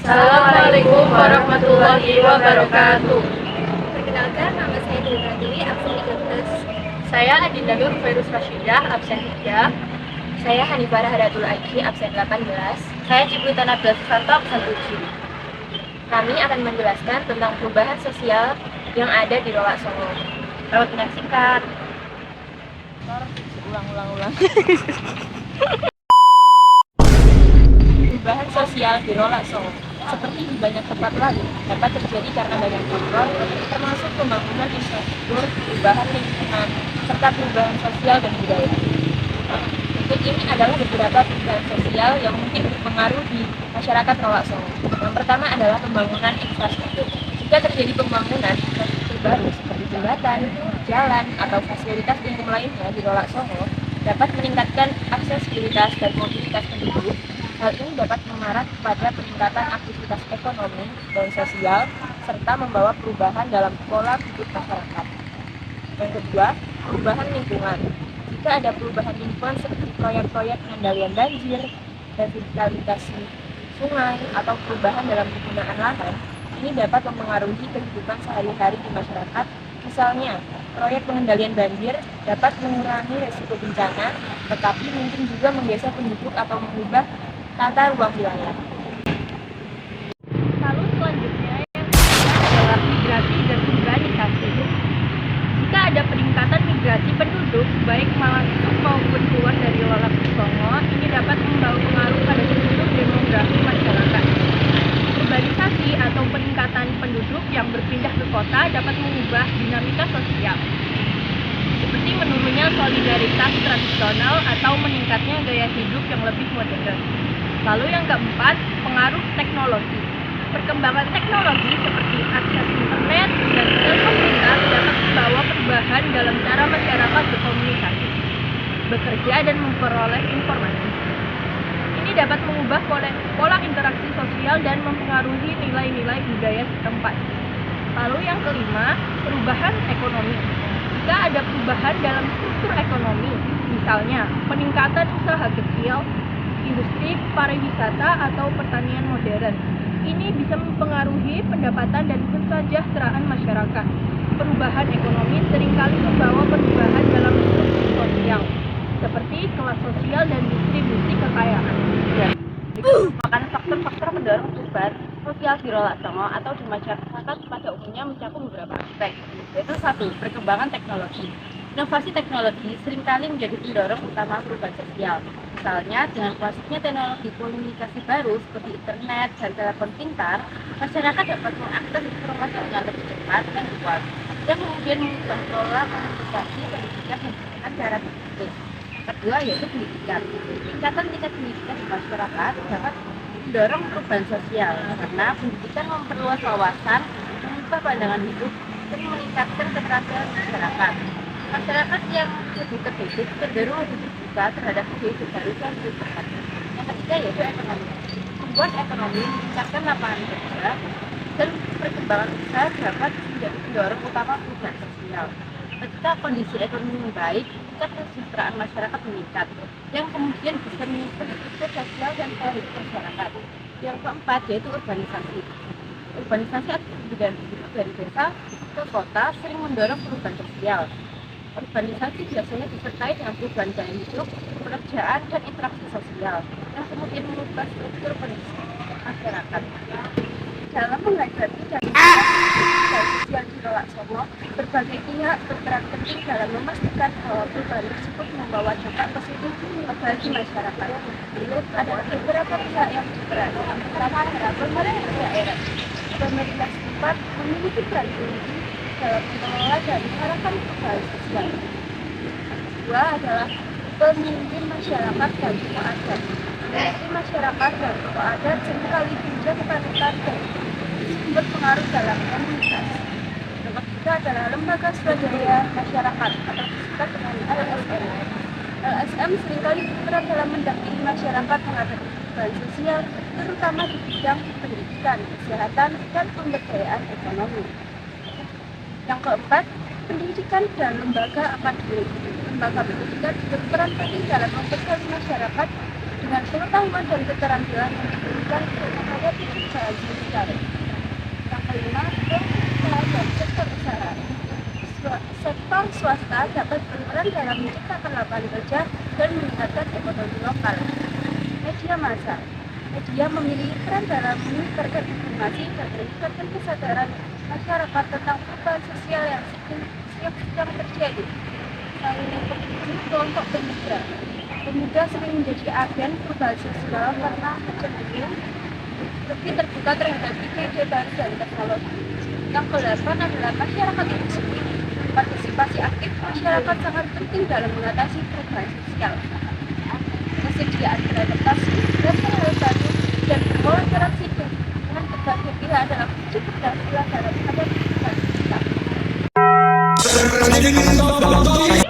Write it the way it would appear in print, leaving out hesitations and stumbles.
Assalamualaikum warahmatullahi wabarakatuh. Perkenalkan, nama saya Dewi Dewi, absen 13. Saya Adinda Nur Ferus Rashidah, absen 3. Saya Hanifah Rahadatul Aji, absen 18. Saya Ciputa Nabila Susanto, absen 7. Kami akan menjelaskan tentang perubahan sosial yang ada di Rolak Songo. Lewat menyaksikan. Ulang. Perubahan sosial di Rolak Songo, seperti di banyak tempat lain, dapat terjadi karena banyak faktor, termasuk pembangunan infrastruktur, perubahan lingkungan, serta perubahan sosial dan budaya. Berikut ini adalah beberapa perubahan sosial yang mungkin berpengaruh di masyarakat Rolak Songo. Yang pertama adalah pembangunan infrastruktur. Jika terjadi pembangunan infrastruktur baru seperti jembatan, jalan, atau fasilitas umum lainnya di Rolak Songo, dapat meningkatkan aksesibilitas dan mobilitas penduduk. Hal ini dapat mengarah kepada peningkatan aktivitas ekonomi dan sosial, serta membawa perubahan dalam pola hidup masyarakat. Yang kedua, perubahan lingkungan. Jika ada perubahan lingkungan seperti proyek-proyek pengendalian banjir, revitalisasi sungai, atau perubahan dalam penggunaan lahan, ini dapat mempengaruhi kehidupan sehari-hari di masyarakat. Misalnya, proyek pengendalian banjir dapat mengurangi risiko bencana, tetapi mungkin juga menggeser penduduk atau mengubah tata ruang wilayah. Lalu selanjutnya yang kedua adalah migrasi dan urbanisasi. Jika ada peningkatan migrasi penduduk, baik masuk maupun keluar dari Rolak Songo, ini dapat membawa pengaruh pada struktur demografi masyarakat. Urbanisasi atau peningkatan penduduk yang berpindah ke kota dapat mengubah dinamika sosial, seperti menurunnya solidaritas tradisional atau meningkatnya gaya hidup yang lebih modern. Lalu yang keempat, pengaruh teknologi. Perkembangan teknologi seperti akses internet dan telepon pintar dapat membawa perubahan dalam cara masyarakat berkomunikasi, bekerja, dan memperoleh informasi. Ini dapat mengubah pola interaksi sosial dan mempengaruhi nilai-nilai budaya setempat. Lalu yang kelima, perubahan ekonomi. Jika ada perubahan dalam struktur ekonomi, misalnya peningkatan usaha kecil, industri pariwisata, atau pertanian modern, ini bisa mempengaruhi pendapatan dan kesejahteraan masyarakat. Perubahan ekonomi seringkali membawa perubahan dalam struktur sosial, seperti kelas sosial dan distribusi kekayaan. Merupakan faktor-faktor mendorong perubahan sosial di Rolak Songo atau di masyarakat pada umumnya mencakup beberapa aspek, yaitu 1. Perkembangan teknologi. Inovasi teknologi seringkali menjadi pendorong utama perubahan sosial. Misalnya, dengan masuknya teknologi komunikasi baru seperti internet dan telepon pintar, masyarakat dapat mengakses informasi dengan lebih cepat dan luas, yang kemudian mengubah pola komunikasi pendidikan menggunakan cara tertentu. Kedua, yaitu pendidikan. Peningkatan tingkat pendidikan di masyarakat dapat mendorong perubahan sosial, karena pendidikan memperluas wawasan, mengubah pandangan hidup, dan meningkatkan keterampilan masyarakat. Masyarakat yang lebih terdidik cenderung lebih terbuka terhadap ide baru dan lebih cepat. Yang ketiga yaitu ekonomi. Membuat ekonomi meningkatkan lapangan kerja dan perkembangan usaha dapat menjadi pendorong utama perubahan sosial. Ketika kondisi ekonomi membaik, tingkat kesejahteraan masyarakat meningkat, yang kemudian bisa mengubah struktur sosial dan pola hidup masyarakat. Yang keempat yaitu urbanisasi. Urbanisasi atau perbedaan hidup dari desa ke kota sering mendorong perubahan sosial. Urbanisasi biasanya disertai dengan perubahan gaya hidup, pekerjaan, dan interaksi sosial, yang kemudian mengubah struktur pendidikan masyarakat. Dalam menghadapi dan sosial di Rolak Songo, berbagai pihak berperan penting dalam memastikan bahwa perubahan tersebut membawa dampak positif bagi masyarakat. Ada beberapa pihak yang berperan. Yang pertama adalah pemerintah daerah. Pemerintah setempat memiliki peran penting dalam mengelola dan mengarahkan perubahan sosial. Kedua adalah pemimpin masyarakat dan tokoh adat. Pemimpin masyarakat dan tokoh adat seringkali punya panutan dan berpengaruh dalam komunitas. Yang ketiga adalah lembaga swadaya masyarakat atau disebut dengan LSM. LSM seringkali berperan dalam mendampingi masyarakat menghadapi perubahan sosial, terutama di bidang pendidikan, kesehatan, dan pemberdayaan ekonomi. Yang keempat, pendidikan dan lembaga akademik. Lembaga pendidikan berperan penting dalam membekali masyarakat dengan pengetahuan dan keterampilan yang diperlukan untuk menghadapi perusahaan sosial. Yang kelima, pengusaha dan sektor usaha. Sektor swasta dapat berperan dalam menciptakan lapangan kerja dan meningkatkan ekonomi lokal. Media massa. Media memiliki peran dalam menyebarkan informasi dan meningkatkan kesadaran masyarakat tentang perubahan sosial yang sedang terjadi. Kelompok pemuda. Pemuda sering menjadi agen perubahan sosial karena cenderung lebih terbuka terhadap ide-ide baru dan teknologi. Yang kedelapan adalah masyarakat itu sendiri. Partisipasi aktif masyarakat sangat penting dalam mengatasi perubahan sosial. Kesediaan beradaptasi, dasar baru, dan berkolaborasi dengan berbagai pihak dalam kunci keberhasilan dalam menghadapi perubahan sosial.